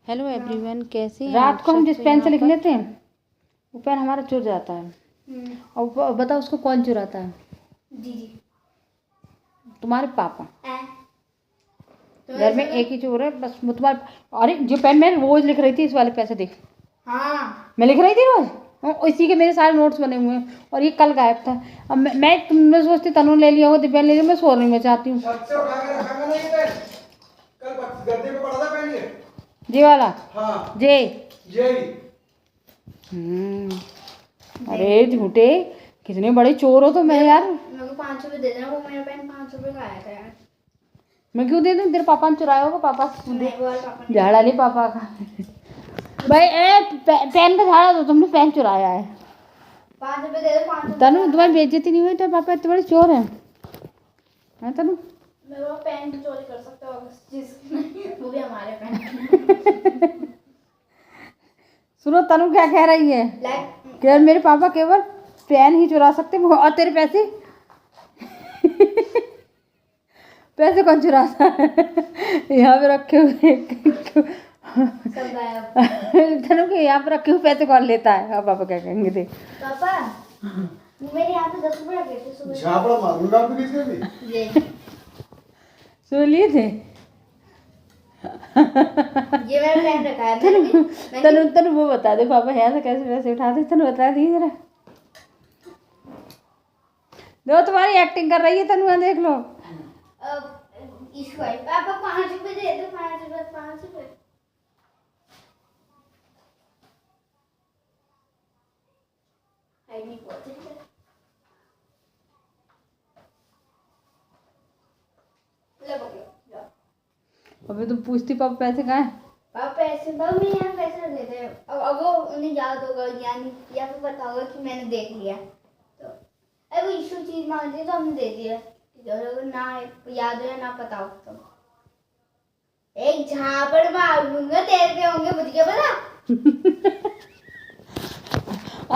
Hello everyone, कैसे हैं रात आप को हम सब? जिस तो पेन से यहाँ लिख पर लेते हैं वो पेन हमारा चुर जाता है। और बता उसको कौन चुराता है? दीदी। तुम्हारे पापा। तो घर में एक ही चोर है बस, वो तुम्हारे। अरे जो पेन मैं रोज लिख रही थी, इस वाले पैसे देख, हाँ मैं लिख रही थी रोज। और इसी के मेरे सारे नोट्स बने हुए हैं और ये कल गायब था। अब मैं सोचती तनु ले लिया होगा, दिव्या ले लिया, मैं सोने में चाहती हूँ। छत से उठा के रखा मैंने ये पेन, कल गद्दे पे पड़ा था पेन ये। जी वाला। हाँ जे। यही। अरे झूठे, कितने बड़े चोर हो तो मैं यार। मेरे को 5 रुपए दे देना, वो मेरा पेन 5 रुपए का आया था यार। मैं क्यों दे दूँ? तेरे पापा ने चुराया होगा। पापा नहीं, वो वाला पापा ने। झाड़ा नहीं पापा का। भाई पेन का झाड़ा तो तुमने पेन चुराया है। 5 रुपए दे दो, 5 रुपए। तनु तुम्हारी बेइज्जती नहीं हुई? तो पापा इतने बड़े चोर हैं तनु? मेरे को पेन चोरी कर सकते हो वो भी हमारे पेन। सुनो, तनु क्या कह रही है लाइक कि यार मेरे पापा केवल पेन ही चुरा सकते हैं, और तेरे पैसे पैसे कौन चुराता है? यहाँ पे रखे हुए सब गायब। तनु के यहाँ पे रखे हुए पैसे कौन लेता है? हाँ, पापा क्या कहेंगे थे? पापा मेरे यहाँ पे 10 रुपए रखे थे सुबह। झापड़ा मारूंगा आपके बीच में भी। ये सुन लिए थे? मेरा पेन रखा है मैंने। तनु वो बता दे, पापा यहाँ से कैसे पैसे उठाते? तनु बता दी जरा। देखो तुम्हारी एक्टिंग कर रही है तनु, यहाँ देख लो। इसको पापा 5 रुपए दे दो, 5 रुपए, 5 रुपए। आई नहीं पहुंचे। ले पकड़ो। अबे तुम पूछती पापा पैसे कहाँ हैं? पापा पैसे दो, मैं यहाँ पैसे दे दे। अब वो उन्हें याद होगा या फिर पता होगा कि मैंने देख लिया, तो अरे वो इशू चीज मांगती है तो हमने दे दिया। अगर ना याद हो या ना पता हो तो एक झापड़ मारूंगा तेरे पे, होंगे मुझे क्या पता।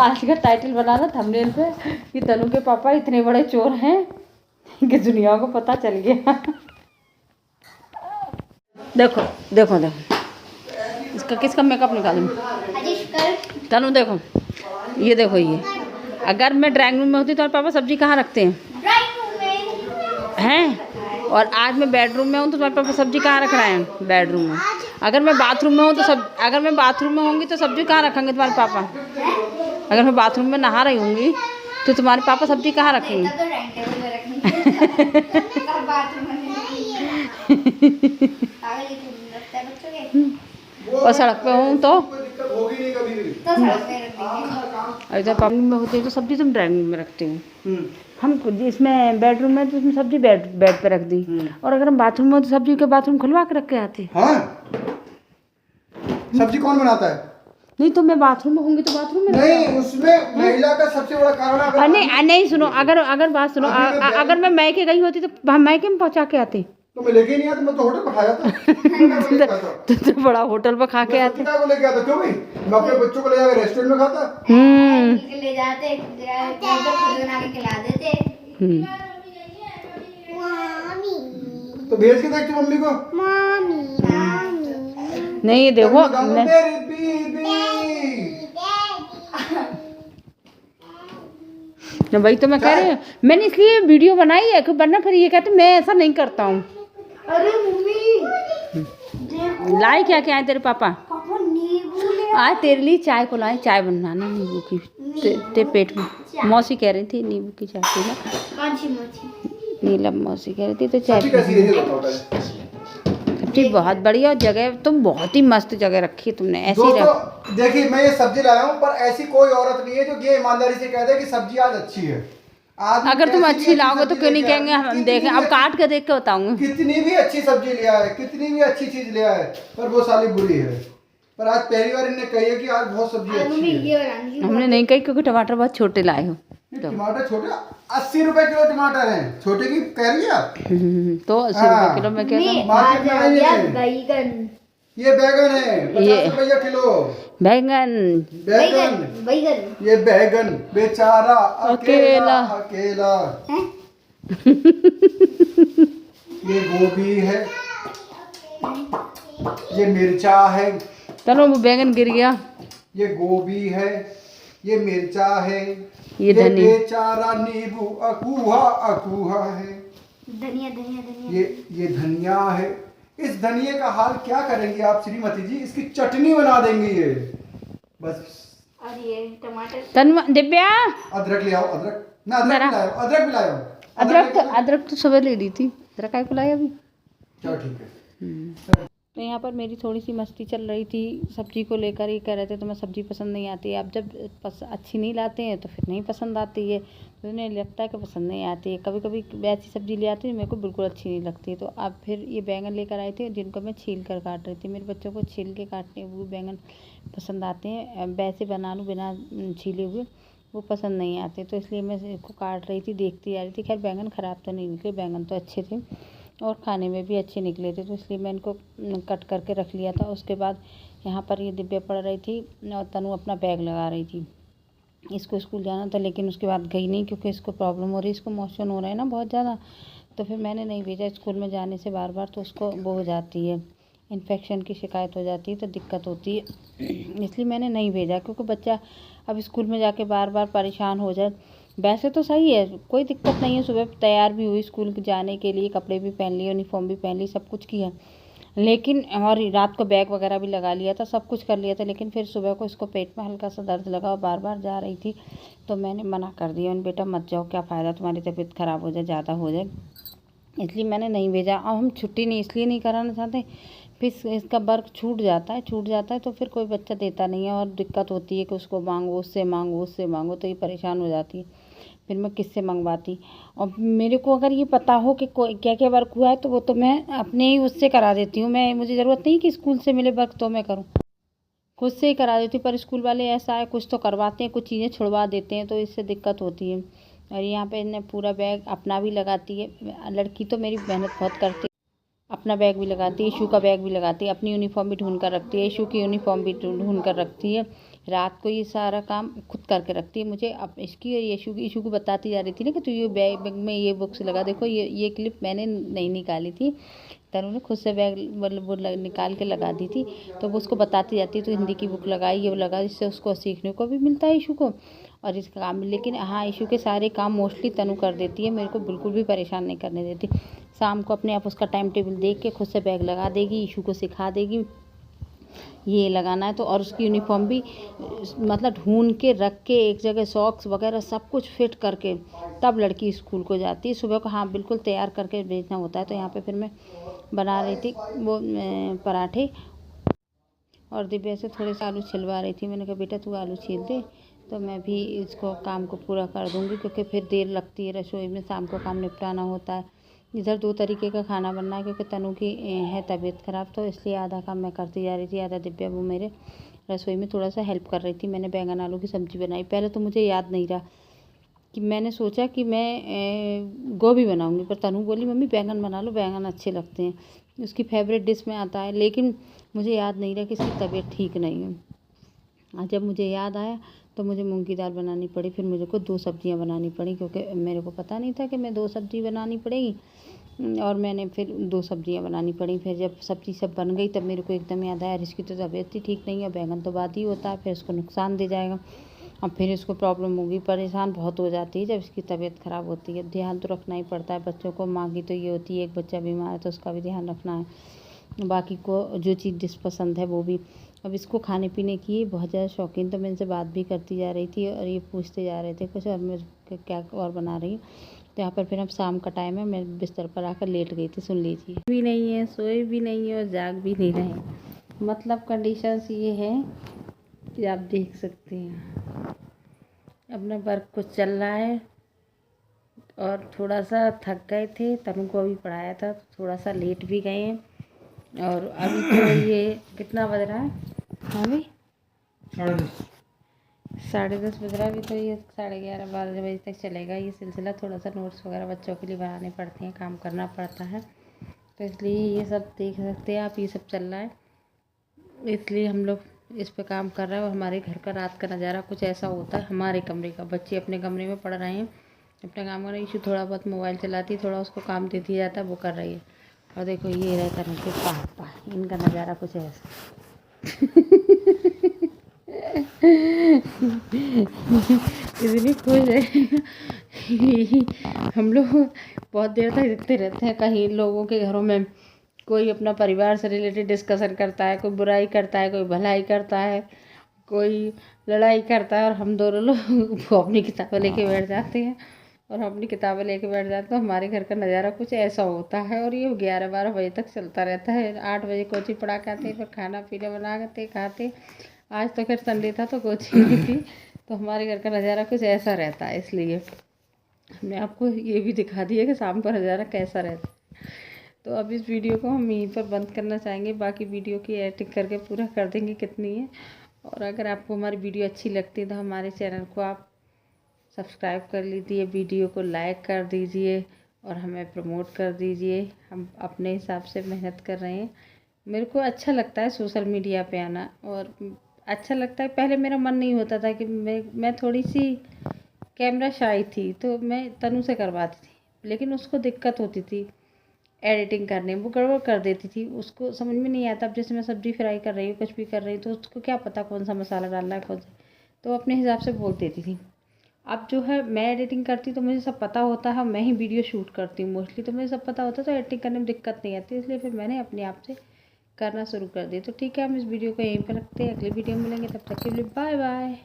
आज का टाइटल बनाना थंबनेल पे कि तनु के पापा इतने बड़े चोर हैं कि दुनिया को पता चल गया। देखो देखो देखो, इसका किसका मेकअप निकालूं? अजीश कर। तनु देखो, ये देखो, ये अगर मैं ड्राइंग रूम में होती तो पापा सब्जी कहाँ रखते हैं? ड्राइंग रूम में हैं? और आज मैं बेडरूम में हूँ तो तुम्हारे पापा सब्जी कहाँ रख रहे हैं? बेडरूम में। अगर मैं बाथरूम में हूँ तो अगर मैं बाथरूम में होंगी तो सब्जी कहाँ रखेंगे तुम्हारे पापा? अगर मैं बाथरूम में नहा रही होंगी तो तुम्हारे पापा सब्जी कहाँ रखेंगे? तो डाइनिंग टेबल में रखेंगे। तब बाथरूम में आगे लगता है बच्चों के। और सड़क पे हूँ तो कोई दिक्कत होगी नहीं कभी भी। तो सड़क पे रख देंगे। अगर पापा में होती है तो सब्जी तुम ड्राइंग रूम में रखती हूँ। हम इसमें बेडरूम में तो उसमें सब्जी बेड पे रख दी। और अगर हम बाथरूम में हो तो सब्जी के बाथरूम खुलवा के रख के आते। हाँ, सब्जी कौन बनाता है? नहीं तो मैं बाथरूम में होंगी तो बाथरूम में नहीं, उसमें महिला का सबसे बड़ा कारण अगर नहीं सुनो, अगर बात सुनो, अगर मैं मैके गई होती तो हम मैके में पहुंचा के आते। तो मैं लेके नहीं आता, मैं तो होटल पर खाया था। तो बड़ा होटल पर खा के आते। को लेके आता क्यों भाई? मैं अपने बच्चों को ले जाकर रेस्टोरेंट में खाता। ले जाते खुद बना के खिला देते। तो भेज के देख तू मम्मी को। नहीं ये देखो, मेरी बीबी। भाई तो मैं कह रही हूँ, मैंने इसलिए वीडियो बनाई है कि वरना फिर ये कहते मैं ऐसा नहीं करता हूँ। अरे मम्मी देखो, लाई क्या क्या है तेरे पापा? पापा नींबू ले आज तेरे लिए चाय को लाए, चाय बनाना नींबू की। तेरे पेट में मौसी कह रही थी नींबू की चाय पीना। कौन सी मोची? नीलम मौसी कह रही थी तो चाय सब्जी कैसी है ये बताओ पहले। सब्जी बहुत बढ़िया जगह, तुम बहुत ही मस्त जगह रखी है तुमने। ऐसी रख। दोस्तों देखिए, मैं ये सब्जी लाया हूँ, पर ऐसी कोई औरत नहीं है जो ये ईमानदारी से कह दे कि सब्जी आज अच्छी है। आज अगर तुम कैसी भी अच्छी लाओगे तो सब्जी क्यों नहीं लेके कहेंगे? आए, हम कितनी देखें, भी अब अच्छी- काट के देख के बताऊंगी। कितनी भी अच्छी सब्जी लिया है, कितनी भी अच्छी चीज लिया है, पर वो साली बुरी है। पर आज पहली बार इन्हें कही है कि आज बहुत सब्जी अच्छी मम्मी है। ये बनानी है। हमने नहीं कही क्योंकि टमाटर बहुत छोटे लाए हो। ये टमाटर छोटे 80 रुपए किलो टमाटर हैं। छोटे की कह रही है आप? तो 80 रुपए किलो में क्या मम्मी, मार्केट में आ आई गया है। बैगन। ये बैगन है 50 रुपया किलो। बैंगन। बैगन, बैगन ये बैगन बेचारा अकेला अकेला। हैं? ये गोभी है, ये मिर्चा है, चलो वो बैंगन गिर गया। ये गोभी है, ये मिर्चा है, ये धनिया। बेचारा नींबू अकूहा अकूहा है। धनिया धनिया धनिया। ये धनिया है। इस धनिये का हाल क्या करेंगी आप श्रीमती जी? इसकी चटनी बना देंगी ये बस। और ये टमाटर। दिव्या अदरक ले आओ, अदरक ना, अदरक भी लाओ, अदरक भी लाओ। अदरक तो सुबह ले ली थी, अदरक काय को लाया अभी। चलो ठीक है। तो यहाँ पर मेरी थोड़ी सी मस्ती चल रही थी सब्जी को लेकर। ये कह रहे थे तुम्हें सब्जी पसंद नहीं आती है। अब जब अच्छी नहीं लाते हैं तो फिर नहीं पसंद आती है, तो उन्हें लगता है कि पसंद नहीं आती है। कभी कभी वैसी सब्जी ले आती है मेरे को बिल्कुल अच्छी नहीं लगती। तो अब फिर ये बैंगन लेकर आई थी जिनको मैं छील कर काट रही थी। मेरे बच्चों को छील के काटने हुए बैंगन पसंद आते हैं, वैसे बना लूँ बिना छीले हुए वो पसंद नहीं आते। तो इसलिए मैं इसको काट रही थी, देखती जा रही थी। खैर बैंगन ख़राब तो नहीं निकले, बैंगन तो अच्छे थे और खाने में भी अच्छे निकले थे, तो इसलिए मैं इनको कट करके रख लिया था। उसके बाद यहाँ पर ये दिव्या पड़ रही थी और तनु अपना बैग लगा रही थी। इसको स्कूल जाना था लेकिन उसके बाद गई नहीं क्योंकि इसको प्रॉब्लम हो रही है, इसको मोशन हो रहा है ना बहुत ज़्यादा। तो फिर मैंने नहीं भेजा स्कूल में जाने से बार बार, तो उसको वो हो जाती है, इन्फेक्शन की शिकायत हो जाती है तो दिक्कत होती है। इसलिए मैंने नहीं भेजा क्योंकि बच्चा अब स्कूल में जाके बार बार परेशान हो जाए। वैसे तो सही है, कोई दिक्कत नहीं है, सुबह तैयार भी हुई स्कूल जाने के लिए, कपड़े भी पहन लिए, यूनिफॉर्म भी पहन ली, सब कुछ किया। लेकिन और रात को बैग वगैरह भी लगा लिया था, सब कुछ कर लिया था। लेकिन फिर सुबह को इसको पेट में हल्का सा दर्द लगा और बार बार जा रही थी, तो मैंने मना कर दिया, बेटा मत जाओ, क्या फ़ायदा, तुम्हारी तबीयत ख़राब हो जाए, ज़्यादा हो जाए। इसलिए मैंने नहीं भेजा। अब हम छुट्टी नहीं इसलिए नहीं कराना चाहते, फिर इसका वर्क छूट जाता है तो फिर कोई बच्चा देता नहीं है और दिक्कत होती है कि उसको मांगो, उससे मांगो, तो ये परेशान हो जाती है। फिर मैं किससे मंगवाती। और मेरे को अगर ये पता हो कि कोई क्या क्या वर्क हुआ है तो वो तो मैं अपने ही उससे करा देती हूँ। मुझे ज़रूरत नहीं कि स्कूल से मिले वर्क तो मैं करूँ, खुद से ही करा देती हूँ। पर स्कूल वाले ऐसा है, कुछ तो करवाते हैं, कुछ चीज़ें छुड़वा देते हैं, तो इससे दिक्कत होती है। और यहाँ पे इन्हें पूरा बैग अपना भी लगाती है, लड़की तो मेरी मेहनत बहुत करती है, अपना बैग भी लगाती है, इशू का बैग भी लगाती है, अपनी यूनिफॉर्म भी ढूंढ कर रखती है, इशू की यूनिफॉर्म भी ढूंढ कर रखती है। रात को ये सारा काम खुद करके रखती है। मुझे अब इसकी और इशू को बताती जा रही थी ना कि तू ये बैग में ये बुक्स लगा, देखो ये क्लिप मैंने नहीं निकाली थी, तनु ने खुद से बैग मतलब वो निकाल के लगा दी थी। तो वो उसको बताती जाती है, तो हिंदी की बुक लगाई, ये लगा, इससे उसको सीखने को भी मिलता है इशू को और इसका काम। लेकिन हाँ, इशू के सारे काम मोस्टली तनु कर देती है, मेरे को बिल्कुल भी परेशान नहीं करने देती। शाम को अपने आप उसका टाइम टेबल देख के खुद से बैग लगा देगी, इशू को सिखा देगी ये लगाना है तो। और उसकी यूनिफॉर्म भी मतलब ढूंढ के रख के एक जगह, सॉक्स वगैरह सब कुछ फिट करके तब लड़की स्कूल को जाती है। सुबह को हाँ बिल्कुल तैयार करके भेजना होता है। तो यहाँ पे फिर मैं बना रही थी वो पराठे और दिव्या से थोड़े से आलू छिलवा रही थी। मैंने कहा बेटा तू आलू छील दे तो मैं भी इसको काम को पूरा कर दूँगी, क्योंकि फिर देर लगती है रसोई में, शाम को काम निपटाना होता है। इधर 2 तरीके का खाना बनना है क्योंकि तनु की है तबीयत ख़राब, तो इसलिए आधा काम मैं करती जा रही थी, आधा दिव्या वो मेरे रसोई में थोड़ा सा हेल्प कर रही थी। मैंने बैंगन आलू की सब्ज़ी बनाई। पहले तो मुझे याद नहीं रहा कि मैंने सोचा कि मैं गोभी बनाऊंगी, पर तनु बोली मम्मी बैंगन बना लो, बैंगन अच्छे लगते हैं, उसकी फेवरेट डिश में आता है। लेकिन मुझे याद नहीं रहा कि इसकी तबीयत ठीक नहीं है। और जब मुझे याद आया तो मुझे मूंग की दाल बनानी पड़ी। फिर मुझे को 2 सब्जियां बनानी पड़ी क्योंकि मेरे को पता नहीं था कि मैं 2 सब्जी बनानी पड़ेगी, और मैंने फिर 2 सब्जियां बनानी पड़ी। फिर जब सब्जी सब बन गई तब मेरे को एकदम याद आया इसकी तो तबीयत ही ठीक नहीं है, बैंगन तो बात ही होता है, फिर उसको नुकसान दे जाएगा और फिर इसको प्रॉब्लम होगी। परेशान बहुत हो जाती है जब इसकी तबीयत ख़राब होती है। ध्यान तो रखना ही पड़ता है बच्चों को। माँ की तो ये होती है एक बच्चा बीमार है तो उसका भी ध्यान रखना है, बाकी को जो चीज़ डिश पसंद है वो भी। अब इसको खाने पीने की बहुत ज़्यादा शौकीन, तो मैं इनसे बात भी करती जा रही थी और ये पूछते जा रहे थे कुछ और मैं क्या और बना रही हूँ। तो यहाँ पर फिर अब शाम का टाइम है, मैं बिस्तर पर आकर लेट गई थी। सुन लीजिए, भी नहीं है, सोए भी नहीं है और जाग भी नहीं रहे। मतलब कंडीशंस ये है कि आप देख सकते हैं अपना वर्क कुछ चल रहा है और थोड़ा सा थक गए थे। तनु को अभी पढ़ाया था तो थोड़ा सा लेट भी गए हैं। और अभी तो ये कितना बज रहा है अभी? 10:30 बज रहा है। अभी तो ये 11:30-12 बजे तक चलेगा ये सिलसिला। थोड़ा सा नोट्स वगैरह बच्चों के लिए बनाने पड़ते हैं, काम करना पड़ता है, तो इसलिए ये सब देख सकते हैं आप, ये सब चल रहा है। इसलिए हम लोग इस पे काम कर रहे हैं। और हमारे घर का रात का नज़ारा कुछ ऐसा होता है। हमारे कमरे का, बच्चे अपने कमरे में पढ़ रहे हैं, अपना काम कर रहे हैं। इशू थोड़ा बहुत मोबाइल चलाती है, थोड़ा उसको काम दे दिया जाता है, वो कर रही है। और देखो ये रहता है पापा, इनका नज़ारा कुछ ऐसा इतनी खुश है। हम लोग बहुत देर तक देखते रहते हैं, कहीं लोगों के घरों में कोई अपना परिवार से रिलेटेड डिस्कशन करता है, कोई बुराई करता है, कोई भलाई करता है, कोई लड़ाई करता है, और हम दोनों लोग वो अपनी किताबें लेके बैठ जाते हैं, और हम अपनी किताबें लेके बैठ जाते हैं। तो हमारे घर का नज़ारा कुछ ऐसा होता है, और ये 11-12 बजे तक चलता रहता है। 8 बजे कोचिंग पढ़ा के आते, फिर खाना पीना बना के खाते। आज तो खैर संडे था तो कोचिंग नहीं थी, तो हमारे घर का नज़ारा कुछ ऐसा रहता है। इसलिए हमने आपको ये भी दिखा दिया कि शाम का नज़ारा कैसा रहता है। तो अब इस वीडियो को हम यहीं पर बंद करना चाहेंगे, बाकी वीडियो की एडिटिंग करके पूरा कर देंगे कितनी है। और अगर आपको हमारी वीडियो अच्छी लगती है तो हमारे चैनल को आप सब्सक्राइब कर लीजिए, वीडियो को लाइक कर दीजिए और हमें प्रमोट कर दीजिए। हम अपने हिसाब से मेहनत कर रहे हैं। मेरे को अच्छा लगता है सोशल मीडिया पे आना, और अच्छा लगता है। पहले मेरा मन नहीं होता था कि मैं थोड़ी सी कैमरा शाई थी, तो मैं तनु से करवाती थी, लेकिन उसको दिक्कत होती थी एडिटिंग करने में, वो गड़बड़ कर देती थी, उसको समझ में नहीं आता। अब जैसे मैं सब्ज़ी फ्राई कर रही हूँ, कुछ भी कर रही हूँ, तो उसको क्या पता कौन सा मसाला डालना है, कौन सा, तो अपने हिसाब से बोल देती थी। अब जो है मैं एडिटिंग करती तो मुझे सब पता होता है, मैं ही वीडियो शूट करती हूँ मोस्टली, तो मुझे सब पता होता है, तो एडिटिंग करने में दिक्कत नहीं आती। इसलिए फिर मैंने अपने आप से करना शुरू कर दिया। तो ठीक है, हम इस वीडियो को यहीं पर रखते हैं, अगली वीडियो में मिलेंगे, तब तक के लिए बाय बाय।